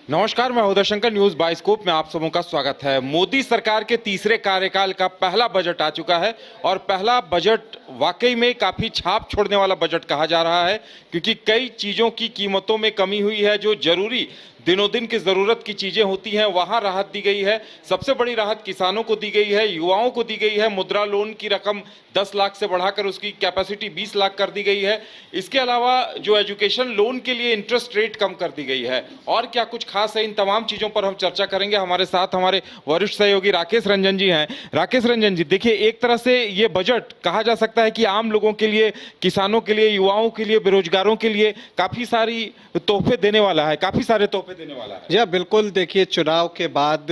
नमस्कार, मैं Uday Shankar. News bioscope में आप सबों का स्वागत है। मोदी सरकार के तीसरे कार्यकाल का पहला बजट आ चुका है और पहला बजट वाकई में काफी छाप छोड़ने वाला बजट कहा जा रहा है, क्योंकि कई चीजों की कीमतों में कमी हुई है। जो जरूरी दिनों दिन की जरूरत की चीजें होती हैं वहां राहत दी गई है। सबसे बड़ी राहत किसानों को दी गई है, युवाओं को दी गई है। मुद्रा लोन की रकम 10 लाख से बढ़ाकर उसकी कैपेसिटी 20 लाख कर दी गई है। इसके अलावा जो एजुकेशन लोन के लिए इंटरेस्ट रेट कम कर दी गई है। और क्या कुछ खास है, इन तमाम चीजों पर हम चर्चा करेंगे। हमारे साथ हमारे वरिष्ठ सहयोगी राकेश रंजन जी हैं। राकेश रंजन जी, देखिए, एक तरह से ये बजट कहा जा सकता है कि आम लोगों के लिए, किसानों के लिए, युवाओं के लिए, बेरोजगारों के लिए काफी सारी तोहफे देने वाला है, काफी सारे तोहफे देने वाला है। जी हाँ, बिल्कुल। देखिए, चुनाव के बाद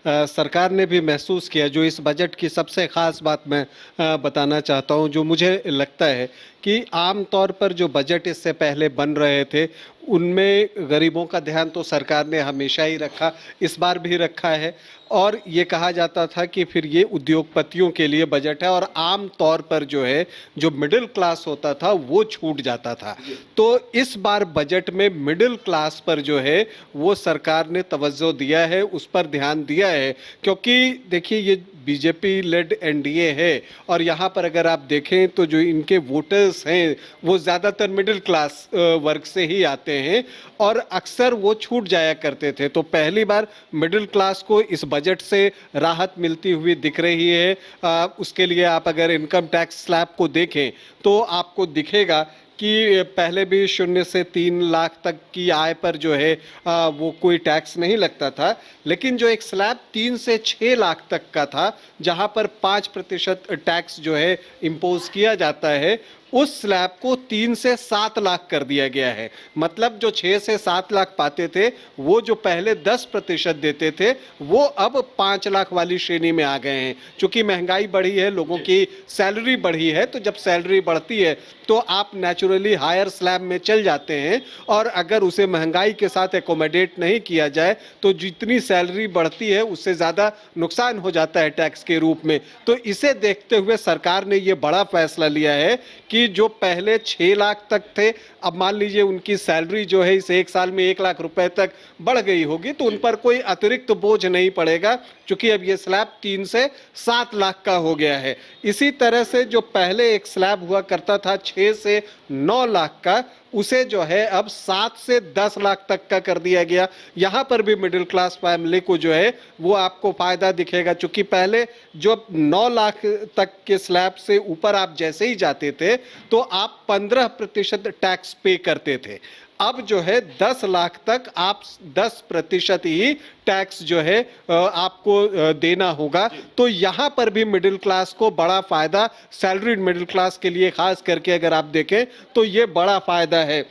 सरकार ने भी महसूस किया। जो इस बजट की सबसे खास बात मैं बताना चाहता हूँ, जो मुझे लगता है कि आम तौर पर जो बजट इससे पहले बन रहे थे उनमें गरीबों का ध्यान तो सरकार ने हमेशा ही रखा, इस बार भी रखा है। और ये कहा जाता था कि फिर ये उद्योगपतियों के लिए बजट है और आम तौर पर जो है, जो मिडिल क्लास होता था वो छूट जाता था। तो इस बार बजट में मिडिल क्लास पर जो है वो सरकार ने तवज्जो दिया है, उस पर ध्यान दिया है। क्योंकि देखिए, ये बीजेपी लेड एनडीए है और यहाँ पर अगर आप देखें तो जो इनके वोटर्स हैं वो ज़्यादातर मिडिल क्लास वर्ग से ही आते हैं और अक्सर वो छूट जाया करते थे। तो पहली बार मिडिल क्लास को इस बजट से राहत मिलती हुई दिख रही है। उसके लिए आप अगर इनकम टैक्स स्लैब को देखें तो आपको दिखेगा कि पहले भी 0 से 3 लाख तक की आय पर जो है वो कोई टैक्स नहीं लगता था। लेकिन जो एक स्लैब 3 से 6 लाख तक का था, जहां पर 5% टैक्स जो है इम्पोज किया जाता है, उस स्लैब को 3 से 7 लाख कर दिया गया है। मतलब जो 6 से 7 लाख पाते थे वो जो पहले 10% देते थे वो अब 5 लाख वाली श्रेणी में आ गए हैं। चूंकि महंगाई बढ़ी है, लोगों की सैलरी बढ़ी है, तो जब सैलरी बढ़ती है तो आप नेचुरली हायर स्लैब में चल जाते हैं। और अगर उसे महंगाई के साथ एकोमोडेट नहीं किया जाए तो जितनी सैलरी बढ़ती है उससे ज़्यादा नुकसान हो जाता है टैक्स के रूप में। तो इसे देखते हुए सरकार ने ये बड़ा फैसला लिया है कि जो पहले 6 लाख तक थे, अब मान लीजिए उनकी सैलरी जो है इस 1 साल में 1 लाख रुपए तक बढ़ गई होगी तो उन पर कोई अतिरिक्त बोझ नहीं पड़ेगा, क्योंकि अब ये स्लैब 3 से 7 लाख का हो गया है। इसी तरह से जो पहले एक स्लैब हुआ करता था 6 से 9 लाख का, उसे जो है अब 7 से 10 लाख तक का कर दिया गया। यहाँ पर भी मिडिल क्लास फैमिली को जो है वो आपको फायदा दिखेगा, क्योंकि पहले जो 9 लाख तक के स्लैब से ऊपर आप जैसे ही जाते थे तो आप 15% टैक्स पे करते थे। अब जो है 10 लाख तक आप 10% ही टैक्स जो है आपको देना होगा। तो यहाँ पर भी मिडिल क्लास को बड़ा फायदा, सैलरीड मिडिल क्लास के लिए खास करके अगर आप देखें तो ये बड़ा फायदा है।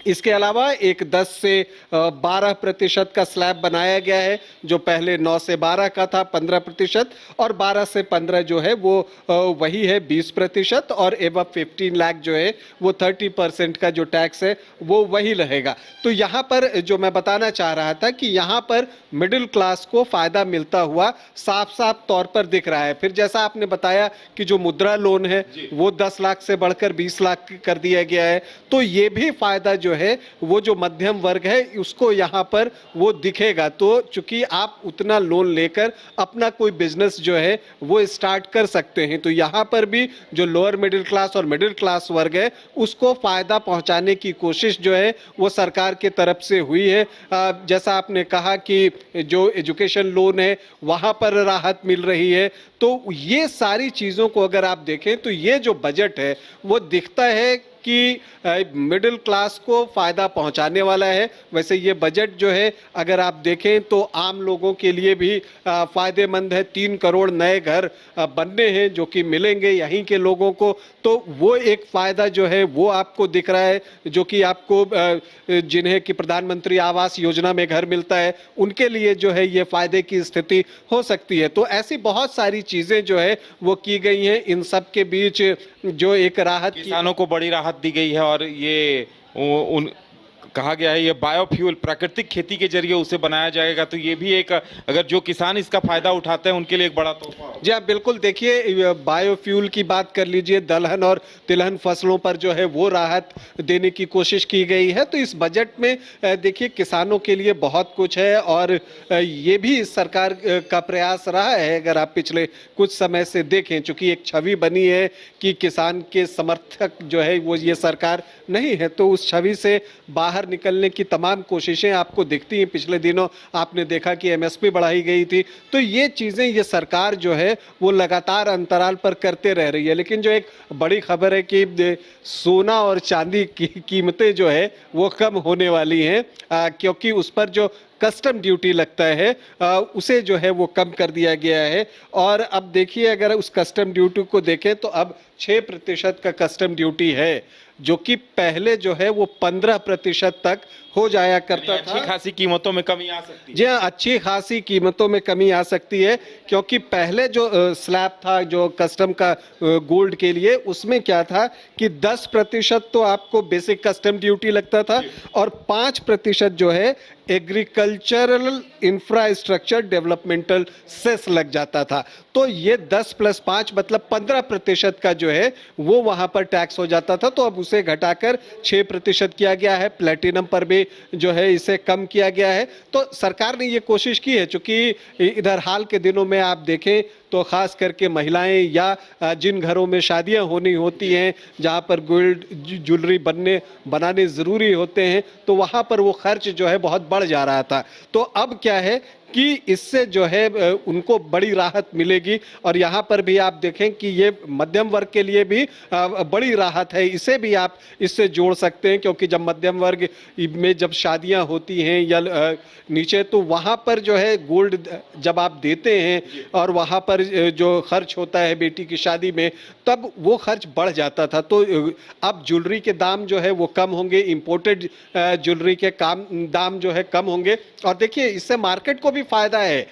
इसके अलावा एक 10 से 12% का स्लैब बनाया गया है। जो पहले 9 से 12 का था 15%, और 12 से 15 जो है वो वही है 20%, और एबव 15 लाख जो है वो 30% का जो टैक्स है वो वही रहेगा। तो यहाँ पर जो मैं बताना चाह रहा था कि यहाँ पर मिडिल क्लास को फायदा मिलता हुआ साफ साफ तौर पर दिख रहा है। फिर जैसा आपने बताया कि जो मुद्रा लोन है वो 10 लाख से बढ़कर 20 लाख कर दिया गया है, तो ये भी फायदा जो है वो जो मध्यम वर्ग है उसको यहाँ पर वो दिखेगा। तो चूंकि आप उतना लोन लेकर अपना कोई बिजनेस जो है वो स्टार्ट कर सकते हैं, तो यहाँ पर भी जो लोअर मिडिल क्लास और मिडिल क्लास वर्ग है उसको फायदा पहुंचाने की कोशिश जो है वो सरकार के तरफ से हुई है। जैसा आपने कहा कि जो एजुकेशन लोन है वहां पर राहत मिल रही है। तो ये सारी चीजों को अगर आप देखें तो ये जो बजट है वो दिखता है कि मिडिल क्लास को फायदा पहुंचाने वाला है। वैसे ये बजट जो है अगर आप देखें तो आम लोगों के लिए भी फायदेमंद है। 3 करोड़ नए घर बनने हैं जो कि मिलेंगे यहीं के लोगों को, तो वो एक फायदा जो है वो आपको दिख रहा है। जो कि आपको जिन्हें कि प्रधानमंत्री आवास योजना में घर मिलता है उनके लिए जो है ये फायदे की स्थिति हो सकती है। तो ऐसी बहुत सारी चीजें जो है वो की गई हैं। इन सब के बीच जो एक राहत, किसानों को बड़ी राहत दी गई है और ये उन कहा गया है ये बायोफ्यूल प्राकृतिक खेती के जरिए उसे बनाया जाएगा, तो ये भी एक, अगर जो किसान इसका फायदा उठाते हैं उनके लिए एक बड़ा तोहफा होगा। जी हाँ, बिल्कुल। देखिए, बायोफ्यूल की बात कर लीजिए, दलहन और तिलहन फसलों पर जो है वो राहत देने की कोशिश की गई है। तो इस बजट में देखिए किसानों के लिए बहुत कुछ है, और ये भी इस सरकार का प्रयास रहा है। अगर आप पिछले कुछ समय से देखें, चूंकि एक छवि बनी है कि किसान के समर्थक जो है वो ये सरकार नहीं है, तो उस छवि से बाहर निकलने की तमाम कोशिशें आपको दिखती हैं। पिछले दिनों आपने देखा कि एमएसपी बढ़ाई गई थी। तो ये चीज़ें ये सरकार जो है वो लगातार अंतराल पर करते रह रही है। लेकिन जो एक बड़ी खबर है कि सोना और चांदी की कीमतें जो है वो कम होने वाली हैं, क्योंकि उस पर जो कस्टम ड्यूटी लगता है उसे जो है वो कम कर दिया गया है। और अब देखिए, अगर उस कस्टम ड्यूटी को देखें तो अब 6% का कस्टम ड्यूटी है, जो कि पहले जो है वो 15% तक हो जाया करता था। अच्छी खासी कीमतों में कमी आ सकती है। जी हाँ, अच्छी खासी कीमतों में कमी आ सकती है, क्योंकि पहले जो स्लैब था जो कस्टम का गोल्ड के लिए, उसमें क्या था कि 10% तो आपको बेसिक कस्टम ड्यूटी लगता था, और 5% जो है एग्रीकल्चरल इंफ्रास्ट्रक्चर डेवलपमेंटल सेस लग जाता था। तो ये 10 + 5 मतलब 15% का जो है वो वहां पर टैक्स हो जाता था। तो अब उसे घटाकर 6% किया गया है। प्लेटिनम पर भी जो है इसे कम किया गया है। तो सरकार ने ये कोशिश की है, चूंकि इधर हाल के दिनों में आप देखें तो खास करके महिलाएं या जिन घरों में शादियां होनी होती हैं, जहां पर गोल्ड ज्वेलरी बनाने ज़रूरी होते हैं, तो वहां पर वो खर्च जो है बहुत बढ़ जा रहा था। तो अब क्या है कि इससे जो है उनको बड़ी राहत मिलेगी। और यहाँ पर भी आप देखें कि ये मध्यम वर्ग के लिए भी बड़ी राहत है। इसे भी आप इससे जोड़ सकते हैं, क्योंकि जब मध्यम वर्ग में जब शादियां होती हैं या नीचे, तो वहाँ पर जो है गोल्ड जब आप देते हैं और वहाँ पर जो खर्च होता है बेटी की शादी में, तब वो खर्च बढ़ जाता था। तो अब ज्वेलरी के दाम जो है वो कम होंगे, इंपोर्टेड ज्वेलरी के दाम जो है कम होंगे। और देखिए, इससे मार्केट को भी फायदा है।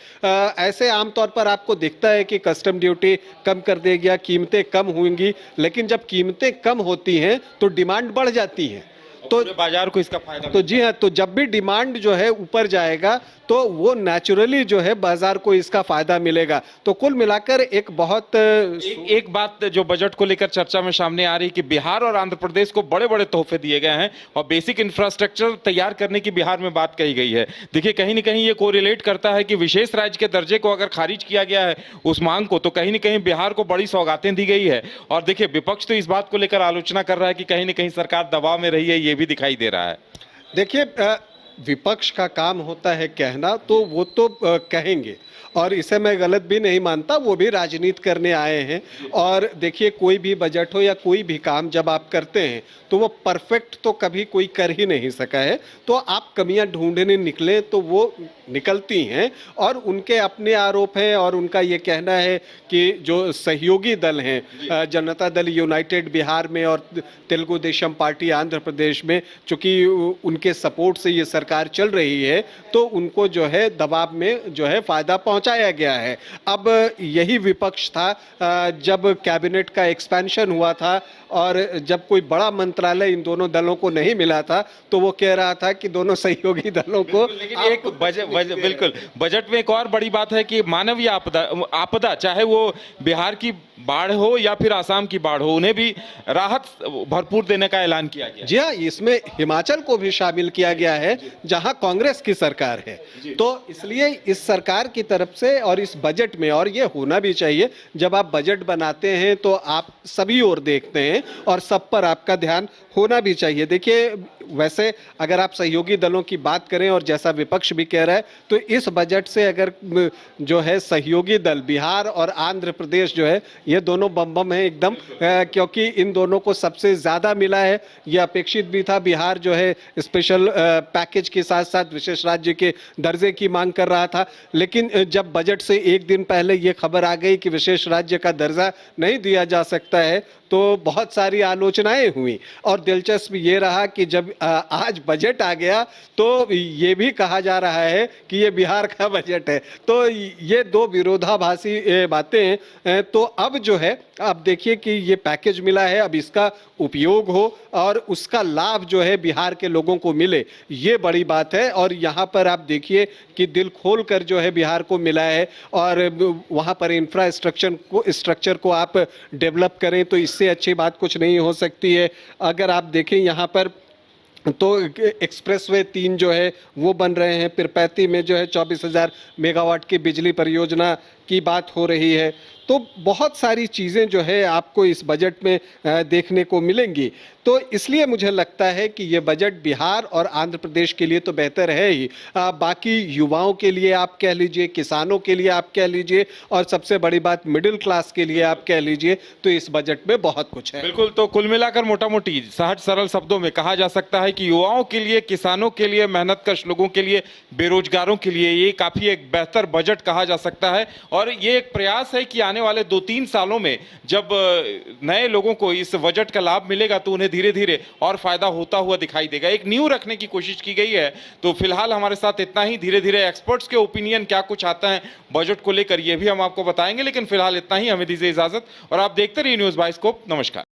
ऐसे आमतौर पर आपको दिखता है कि कस्टम ड्यूटी कम कर देगा, कीमतें कम होंगी, लेकिन जब कीमतें कम होती हैं तो डिमांड बढ़ जाती है। तो बाजार को इसका फायदा तो जी हाँ, तो जब भी डिमांड जो है ऊपर जाएगा तो वो नेचुरली जो है बाजार को इसका फायदा मिलेगा। तो कुल मिलाकर एक बहुत एक बात जो बजट को लेकर चर्चा में सामने आ रही है कि बिहार और आंध्र प्रदेश को बड़े बड़े तोहफे दिए गए हैं, और बेसिक इंफ्रास्ट्रक्चर तैयार करने की बिहार में बात कही गई है। देखिए, कहीं ना कहीं ये कोरिलेट करता है कि विशेष राज्य के दर्जे को अगर खारिज किया गया है उस मांग को, तो कहीं ना कहीं बिहार को बड़ी सौगातें दी गई है। और देखिए, विपक्ष तो इस बात को लेकर आलोचना कर रहा है कि कहीं ना कहीं सरकार दबाव में रही है, ये भी दिखाई दे रहा है। देखिए, विपक्ष का काम होता है कहना, तो वो तो कहेंगे, और इसे मैं गलत भी नहीं मानता। वो भी राजनीति करने आए हैं। और देखिए, कोई भी बजट हो या कोई भी काम जब आप करते हैं तो वो परफेक्ट तो कभी कोई कर ही नहीं सका है। तो आप कमियां ढूंढने निकले तो वो निकलती हैं, और उनके अपने आरोप हैं। और उनका ये कहना है कि जो सहयोगी दल हैं, जनता दल यूनाइटेड बिहार में और तेलुगु देशम पार्टी आंध्र प्रदेश में, चूंकि उनके सपोर्ट से ये सरकार चल रही है, तो उनको जो है दबाव में जो है फायदा पहुंचाया गया है। अब यही विपक्ष था जब कैबिनेट का एक्सपेंशन हुआ था, और जब कोई बड़ा मंत्रालय इन दोनों दलों को नहीं मिला था, तो वो कह रहा था कि दोनों सहयोगी दलों को। लेकिन एक बिल्कुल बजट में एक और बड़ी बात है कि मानवीय आपदा, चाहे वो बिहार की बाढ़ हो या फिर आसाम की बाढ़ हो, उन्हें भी राहत भरपूर देने का ऐलान किया गया। जी हाँ, इसमें हिमाचल को भी शामिल किया गया है, जहां कांग्रेस की सरकार है। तो इसलिए इस सरकार की तरफ से और इस बजट में, और ये होना भी चाहिए, जब आप बजट बनाते हैं तो आप सभी ओर देखते हैं और सब पर आपका ध्यान होना भी चाहिए। देखिए, वैसे अगर आप सहयोगी दलों की बात करें, और जैसा विपक्ष भी कह रहा है, तो इस बजट से अगर जो है सहयोगी दल बिहार और आंध्र प्रदेश जो है, ये दोनों बम बम है एकदम, क्योंकि इन दोनों को सबसे ज्यादा मिला है। ये अपेक्षित भी था। बिहार जो है स्पेशल पैकेज के साथ साथ विशेष राज्य के दर्जे की मांग कर रहा था, लेकिन जब बजट से एक दिन पहले ये खबर आ गई कि विशेष राज्य का दर्जा नहीं दिया जा सकता है, तो बहुत सारी आलोचनाएं हुई और दिलचस्प ये रहा कि जब आज बजट आ गया तो ये भी कहा जा रहा है कि ये बिहार का बजट है। तो ये दो विरोधाभासी बातें हैं। तो अब जो है अब देखिए कि ये पैकेज मिला है, अब इसका उपयोग हो और उसका लाभ जो है बिहार के लोगों को मिले, ये बड़ी बात है। और यहाँ पर आप देखिए कि दिल खोल कर जो है बिहार को मिला है और वहाँ पर स्ट्रक्चर को आप डेवलप करें तो इससे अच्छी बात कुछ नहीं हो सकती है। अगर आप देखें यहाँ पर तो एक्सप्रेसवे 3 जो है वो बन रहे हैं, पिरपैती में जो है 24,000 मेगावाट की बिजली परियोजना की बात हो रही है। तो बहुत सारी चीज़ें जो है आपको इस बजट में देखने को मिलेंगी। तो इसलिए मुझे लगता है कि ये बजट बिहार और आंध्र प्रदेश के लिए तो बेहतर है ही, बाकी युवाओं के लिए आप कह लीजिए, किसानों के लिए आप कह लीजिए और सबसे बड़ी बात मिडिल क्लास के लिए आप कह लीजिए, तो इस बजट में बहुत कुछ है। बिल्कुल, तो कुल मिलाकर मोटा मोटी सहज सरल शब्दों में कहा जा सकता है कि युवाओं के लिए, किसानों के लिए, मेहनतकश लोगों के लिए, बेरोजगारों के लिए ये काफी एक बेहतर बजट कहा जा सकता है। और ये एक प्रयास है कि आने वाले 2-3 सालों में जब नए लोगों को इस बजट का लाभ मिलेगा तो उन्हें धीरे धीरे और फायदा होता हुआ दिखाई देगा। एक नींव रखने की कोशिश की गई है। तो फिलहाल हमारे साथ इतना ही। धीरे धीरे एक्सपर्ट्स के ओपिनियन क्या कुछ आता है बजट को लेकर, ये भी हम आपको बताएंगे, लेकिन फिलहाल इतना ही। हमें दीजिए इजाजत और आप देखते रहिए न्यूज़ बाइस्कोप। नमस्कार।